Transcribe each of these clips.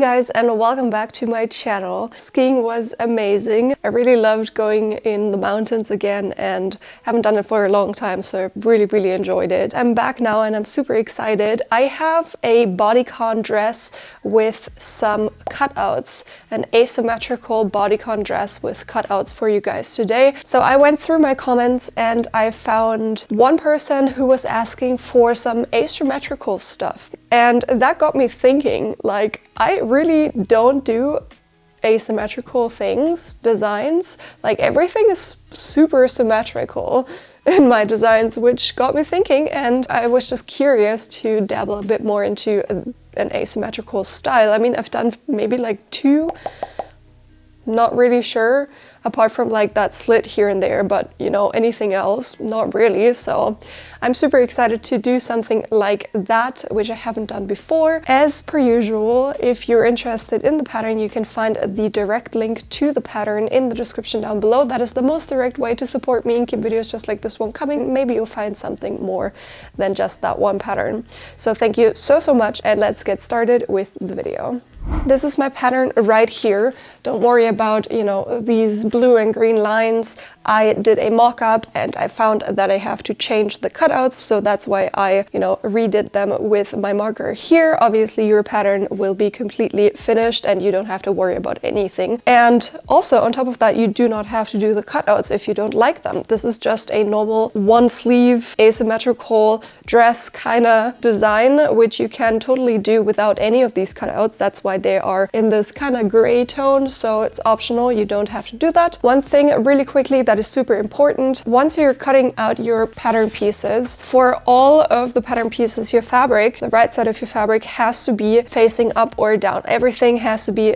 guys, and welcome back to my channel. Skiing was amazing. I really loved going in the mountains again and haven't done it for a long time, so I really enjoyed it. I'm back now and I'm super excited. I have a bodycon dress with some cutouts, an asymmetrical bodycon dress with cutouts for you guys today. So I went through my comments and I found one person who was asking for some asymmetrical stuff. And that got me thinking, like, I really don't do asymmetrical things, designs. Like, everything is super symmetrical in my designs, which got me thinking, and I was just curious to dabble a bit more into an asymmetrical style. I mean, I've done maybe like two, not really sure, apart from like that slit here and there, but you know, anything else, not really. So I'm super excited to do something like that, which I haven't done before. As per usual, if you're interested in the pattern, you can find the direct link to the pattern in the description down below. That is the most direct way to support me and keep videos just like this one coming. Maybe you'll find something more than just that one pattern. So thank you so much, and let's get started with the video. This is my pattern right here. Don't worry about, you know, these blue and green lines. I did a mock-up and I found that I have to change the cutouts, so that's why I, you know, redid them with my marker here. Obviously your pattern will be completely finished and you don't have to worry about anything. And also on top of that, you do not have to do the cutouts if you don't like them. This is just a normal one sleeve asymmetrical dress kind of design, which you can totally do without any of these cutouts. That's why they are in this kind of gray tone, so it's optional. You don't have to do that. One thing really quickly that is super important: once you're cutting out your pattern pieces, for all of the pattern pieces, your fabric, the right side of your fabric has to be facing up or down. Everything has to be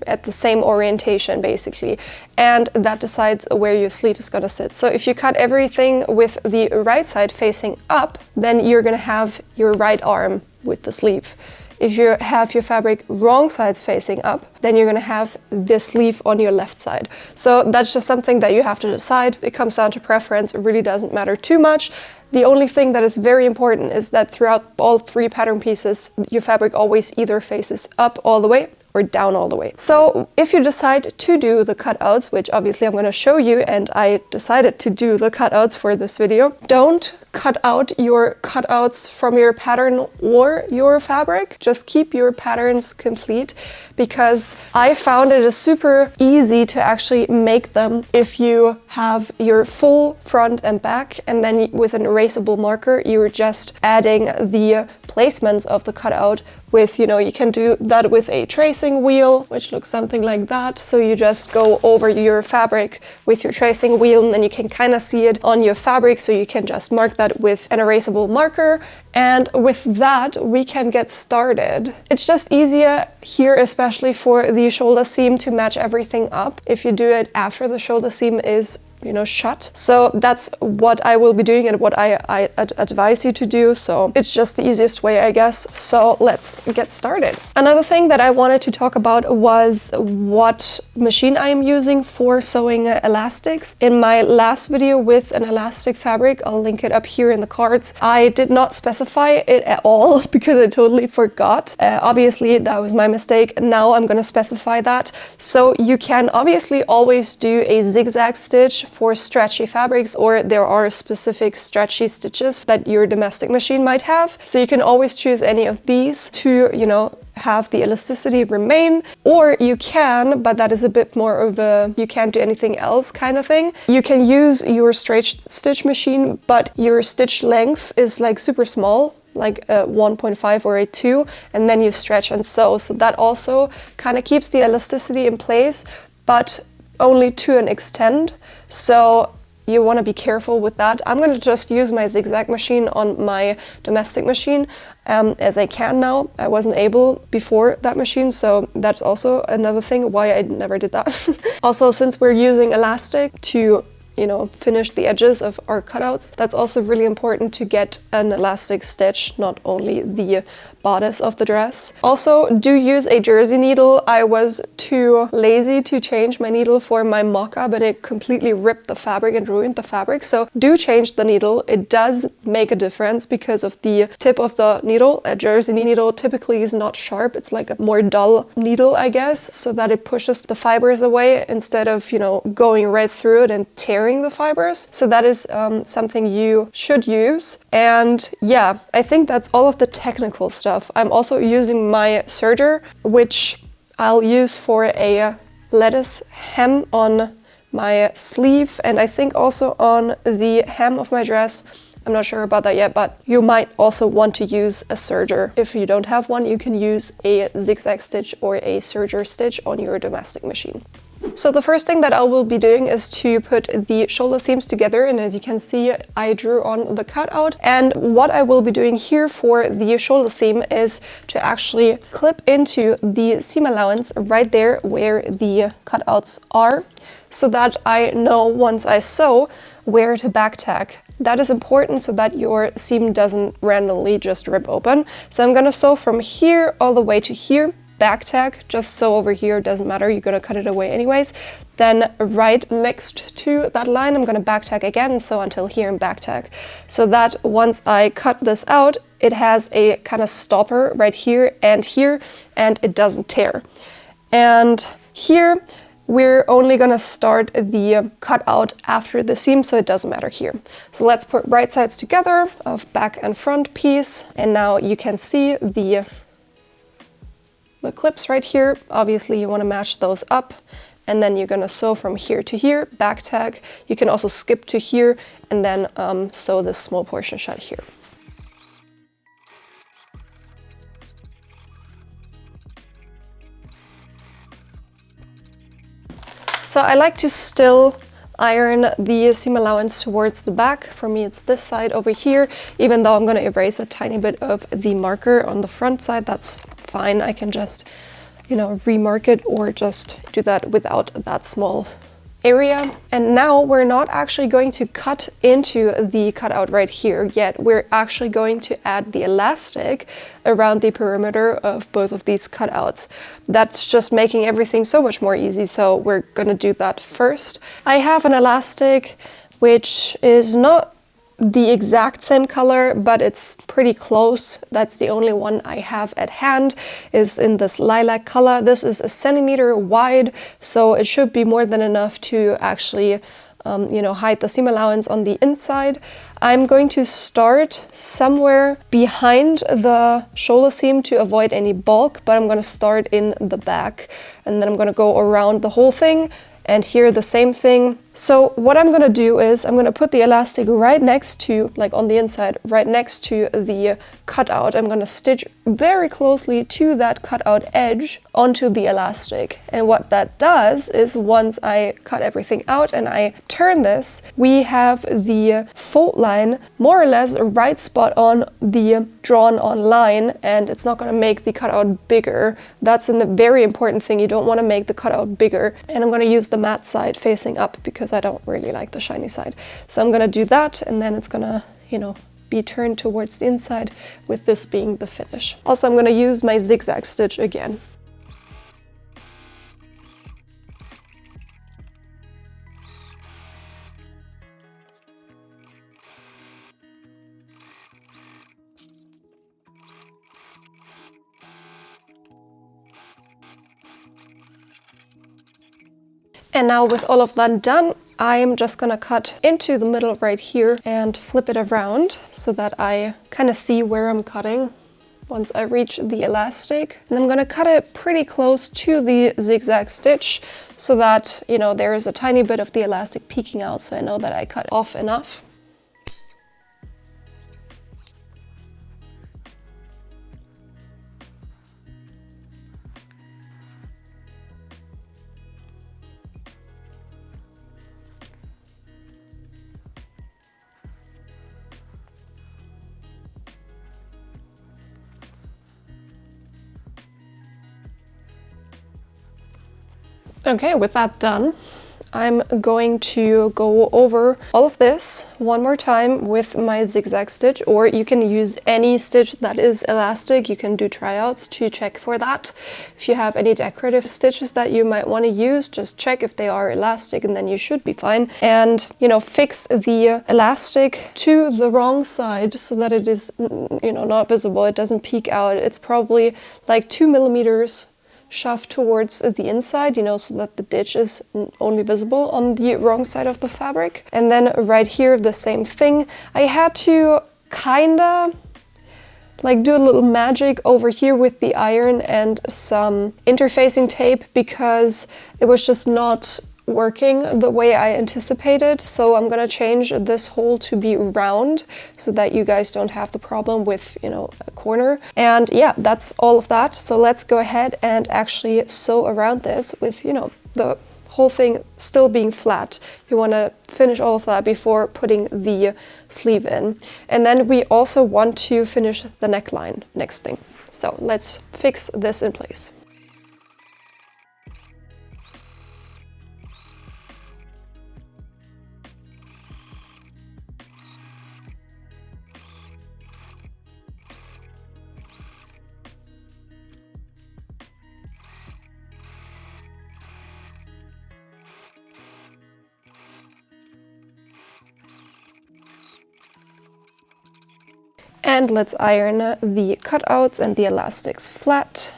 at the same orientation basically, and that decides where your sleeve is going to sit. So if you cut everything with the right side facing up, then you're going to have your right arm with the sleeve. If you have your fabric wrong sides facing up, then you're gonna have the sleeve on your left side. So that's just something that you have to decide. It comes down to preference. It really doesn't matter too much. The only thing that is very important is that throughout all three pattern pieces, your fabric always either faces up all the way or down all the way. So if you decide to do the cutouts, which obviously I'm going to show you, and I decided to do the cutouts for this video, don't cut out your cutouts from your pattern or your fabric. Just keep your patterns complete, because I found it is super easy to actually make them if you have your full front and back, and then with an erasable marker you're just adding the placements of the cutout with, you know, you can do that with a tracing wheel, which looks something like that. So you just go over your fabric with your tracing wheel, and then you can kind of see it on your fabric, so you can just mark that with an erasable marker. And with that, we can get started. It's just easier here, especially for the shoulder seam, to match everything up if you do it after the shoulder seam is, you know, shut. So that's what I will be doing and what I advise you to do. So it's just the easiest way, I guess. So let's get started. Another thing that I wanted to talk about was what machine I am using for sewing elastics. In my last video with an elastic fabric, I'll link it up here in the cards, I did not specify it at all because I totally forgot. Obviously that was my mistake. Now I'm going to specify that. So you can obviously always do a zigzag stitch for stretchy fabrics, or there are specific stretchy stitches that your domestic machine might have. So you can always choose any of these to, you know, have the elasticity remain, or you can, but that is a bit more of a you can't do anything else kind of thing. You can use your straight stitch machine, but your stitch length is like super small, like a 1.5 or a 2, and then you stretch and sew. So that also kind of keeps the elasticity in place, but only to an extent. So you want to be careful with that. I'm going to just use my zigzag machine on my domestic machine as I can now. I wasn't able before that machine, so that's also another thing why I never did that. Also, since we're using elastic to, you know, finish the edges of our cutouts. That's also really important to get an elastic stitch, not only the bodice of the dress. Also, do use a jersey needle. I was too lazy to change my needle for my mock-up and it completely ripped the fabric and ruined the fabric. So do change the needle. It does make a difference because of the tip of the needle. A jersey needle typically is not sharp. It's like a more dull needle, I guess, so that it pushes the fibers away instead of, you know, going right through it and tearing the fibers. So that is something you should use. And yeah, I think that's all of the technical stuff. I'm also using my serger, which I'll use for a lettuce hem on my sleeve, and I think also on the hem of my dress. I'm not sure about that yet, but you might also want to use a serger. If you don't have one, you can use a zigzag stitch or a serger stitch on your domestic machine. So the first thing that I will be doing is to put the shoulder seams together, and as you can see, I drew on the cutout. And what I will be doing here for the shoulder seam is to actually clip into the seam allowance right there where the cutouts are, so that I know once I sew where to back tack. That is important so that your seam doesn't randomly just rip open. So I'm gonna sew from here all the way to here, back tack, just sew over here, doesn't matter, you're gonna cut it away anyways. Then right next to that line, I'm gonna back tack again and sew until here and back tack. So that once I cut this out, it has a kind of stopper right here, and it doesn't tear. And here, we're only gonna start the cutout after the seam, so it doesn't matter here. So let's put right sides together of back and front piece. And now you can see the clips right here. Obviously you want to match those up, and then you're going to sew from here to here, back tack. You can also skip to here and then sew this small portion shut here. So I like to still iron the seam allowance towards the back. For me, it's this side over here, even though I'm going to erase a tiny bit of the marker on the front side. That's fine. I can just, you know, remark it or just do that without that small area. And now we're not actually going to cut into the cutout right here yet. We're actually going to add the elastic around the perimeter of both of these cutouts. That's just making everything so much more easy. So we're gonna do that first. I have an elastic which is not the exact same color, but it's pretty close. That's the only one I have at hand, is in this lilac color. This is 1 centimeter wide, so it should be more than enough to actually you know, hide the seam allowance on the inside. I'm going to start somewhere behind the shoulder seam to avoid any bulk, but I'm going to start in the back, and then I'm going to go around the whole thing. And here the same thing. So what I'm gonna do is I'm gonna put the elastic right next to, like on the inside, right next to the cutout. I'm gonna stitch very closely to that cutout edge onto the elastic. And what that does is once I cut everything out and I turn this, we have the fold line more or less right spot on the drawn on line, and it's not gonna make the cutout bigger. That's a very important thing. You don't wanna make the cutout bigger. And I'm gonna use the matte side facing up because I don't really like the shiny side. So I'm gonna do that, and then it's gonna, you know, be turned towards the inside, with this being the finish. Also, I'm gonna use my zigzag stitch again. And now with all of that done, I'm just gonna cut into the middle right here and flip it around so that I kind of see where I'm cutting once I reach the elastic. And I'm gonna cut it pretty close to the zigzag stitch so that, you know, there is a tiny bit of the elastic peeking out, so I know that I cut off enough. Okay, with that done, I'm going to go over all of this one more time with my zigzag stitch, or you can use any stitch that is elastic. You can do tryouts to check for that. If you have any decorative stitches that you might want to use, just check if they are elastic and then you should be fine. And, you know, fix the elastic to the wrong side so that it is, you know, not visible. It doesn't peek out. It's probably like 2 millimeters shoved towards the inside, you know, so that the ditch is only visible on the wrong side of the fabric. And then right here, the same thing. I had to kinda like do a little magic over here with the iron and some interfacing tape, because it was just not working the way I anticipated. So I'm gonna change this hole to be round so that you guys don't have the problem with, you know, a corner. And yeah, that's all of that. So let's go ahead and actually sew around this with, you know, the whole thing still being flat. You want to finish all of that before putting the sleeve in. And then we also want to finish the neckline next thing. So let's fix this in place. And let's iron the cutouts and the elastics flat.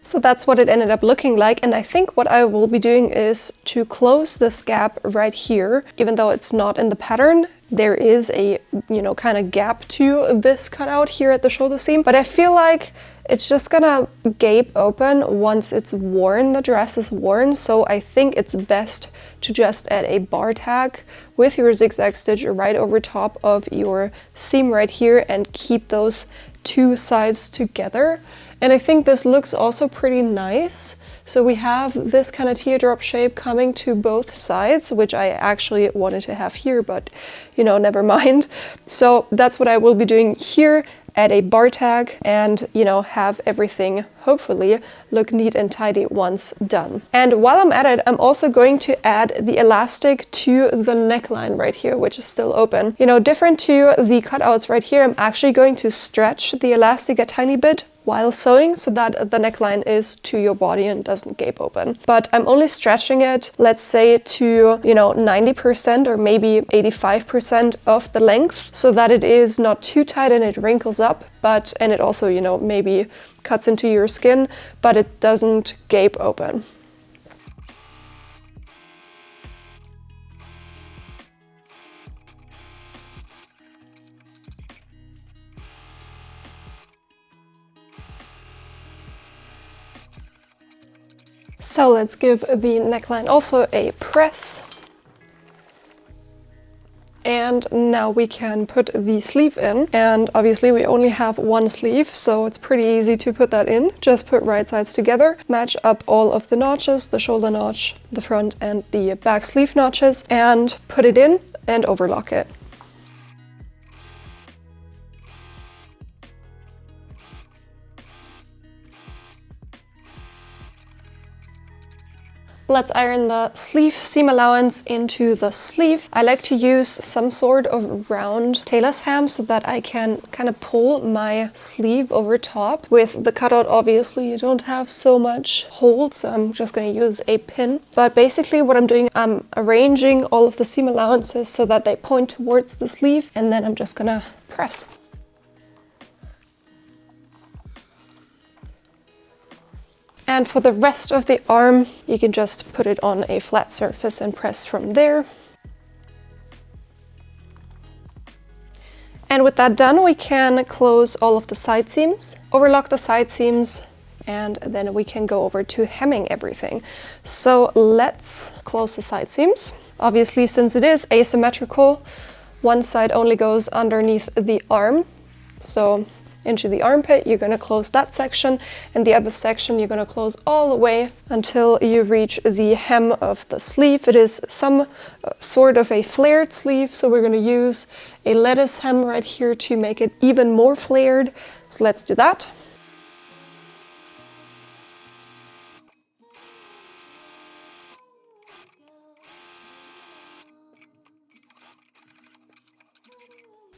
So that's what it ended up looking like, and I think what I will be doing is to close this gap right here. Even though it's not in the pattern, there is a, you know, kind of gap to this cutout here at the shoulder seam, but I feel like it's just gonna gape open once it's worn, the dress is worn. So I think it's best to just add a bar tag with your zigzag stitch right over top of your seam right here and keep those two sides together. And I think this looks also pretty nice. So we have this kind of teardrop shape coming to both sides, which I actually wanted to have here, but you know, never mind. So that's what I will be doing here. Add a bar tag and, you know, have everything hopefully look neat and tidy once done. And while I'm at it, I'm also going to add the elastic to the neckline right here, which is still open. You know, different to the cutouts right here, I'm actually going to stretch the elastic a tiny bit while sewing so that the neckline is to your body and doesn't gape open. But I'm only stretching it, let's say, to, you know, 90% or maybe 85% of the length, so that it is not too tight and it wrinkles up, and it also, you know, maybe cuts into your skin, but it doesn't gape open. So let's give the neckline also a press. And now we can put the sleeve in. And obviously we only have one sleeve, so it's pretty easy to put that in. Just put right sides together, match up all of the notches, the shoulder notch, the front and the back sleeve notches, and put it in and overlock it. Let's iron the sleeve seam allowance into the sleeve. I like to use some sort of round tailor's ham so that I can kind of pull my sleeve over top. With the cutout, obviously, you don't have so much hold, so I'm just going to use a pin. But basically what I'm doing, I'm arranging all of the seam allowances so that they point towards the sleeve, and then I'm just going to press. And for the rest of the arm, you can just put it on a flat surface and press from there. And with that done, we can close all of the side seams, overlock the side seams, and then we can go over to hemming everything. So let's close the side seams. Obviously, since it is asymmetrical, one side only goes underneath the arm. So into the armpit, you're going to close that section, and the other section you're going to close all the way until you reach the hem of the sleeve. It is some sort of a flared sleeve, so we're going to use a lettuce hem right here to make it even more flared. So let's do that.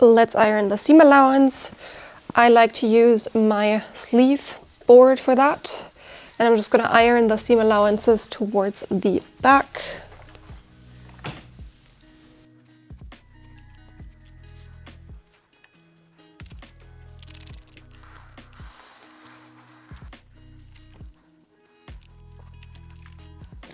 Let's iron the seam allowance. I like to use my sleeve board for that. And I'm just going to iron the seam allowances towards the back.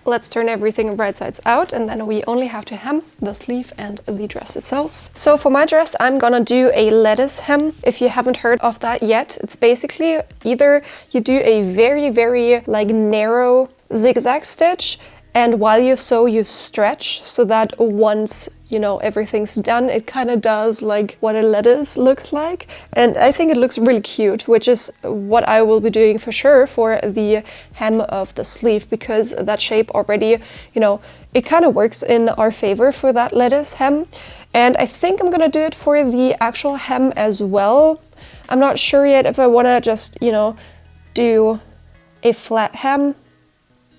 Let's turn everything right sides out, and then we only have to hem the sleeve and the dress itself. So for my dress, I'm gonna do a lettuce hem. If you haven't heard of that yet, it's basically either you do a very like narrow zigzag stitch, and while you sew, you stretch so that once you know everything's done, it kind of does like what a lettuce looks like. And I think it looks really cute, which is what I will be doing for sure for the hem of the sleeve, because that shape already, you know, it kind of works in our favor for that lettuce hem. And I think I'm gonna do it for the actual hem as well. I'm not sure yet if I want to just, you know, do a flat hem,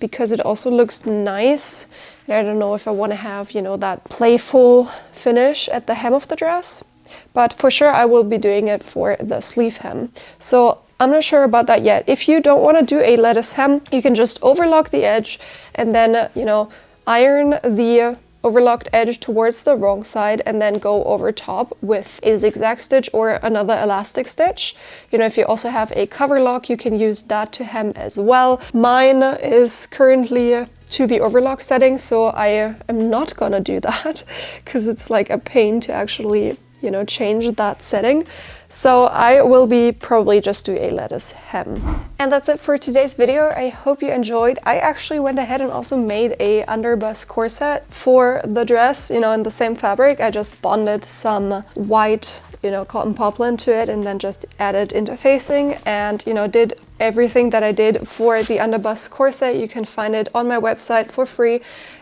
because it also looks nice. And I don't know if I want to have, you know, that playful finish at the hem of the dress. But for sure I will be doing it for the sleeve hem. So I'm not sure about that yet. If you don't want to do a lettuce hem, you can just overlock the edge and then, you know, iron the overlocked edge towards the wrong side and then go over top with a zigzag stitch or another elastic stitch. You know, if you also have a cover lock, you can use that to hem as well. Mine is currently to the overlock setting, so I am not gonna do that because it's like a pain to actually, you know, change that setting. So I will be probably just do a lettuce hem. And that's it for today's video. I hope you enjoyed. I actually went ahead and also made a underbust corset for the dress, you know, in the same fabric. I just bonded some white, you know, cotton poplin to it and then just added interfacing and, you know, did everything that I did for the underbust corset. You can find it on my website for free.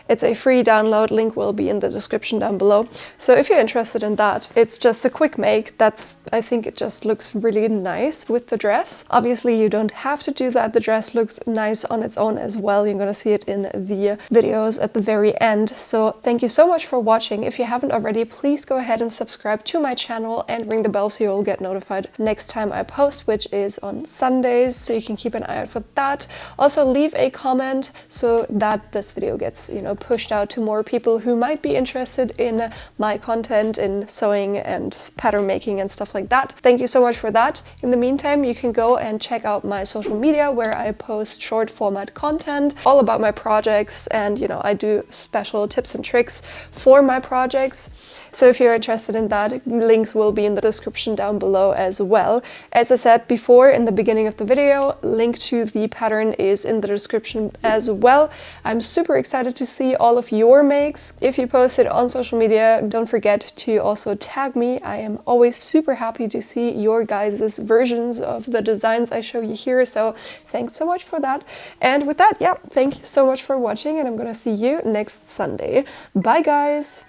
It's a free download. Link will be in the description down below. So if you're interested in that, it's just a quick make. I think it just looks really nice with the dress. Obviously you don't have to do that. The dress looks nice on its own as well. You're gonna see it in the videos at the very end. So thank you so much for watching. If you haven't already, please go ahead and subscribe to my channel and ring the bell so you'll get notified next time I post, which is on Sundays. So you can keep an eye out for that. Also leave a comment so that this video gets, you know, pushed out to more people who might be interested in my content in sewing and pattern making and stuff like that. Thank you so much for that. In the meantime, you can go and check out my social media where I post short format content all about my projects, and you know, I do special tips and tricks for my projects. So if you're interested in that, links will be in the description down below as well. As I said before in the beginning of the video, link to the pattern is in the description as well. I'm super excited to see all of your makes. If you post it on social media, don't forget to also tag me. I am always super happy to see your guys' versions of the designs I show you here. So thanks so much for that. And with that, yeah, thank you so much for watching, and I'm gonna see you next Sunday. Bye guys!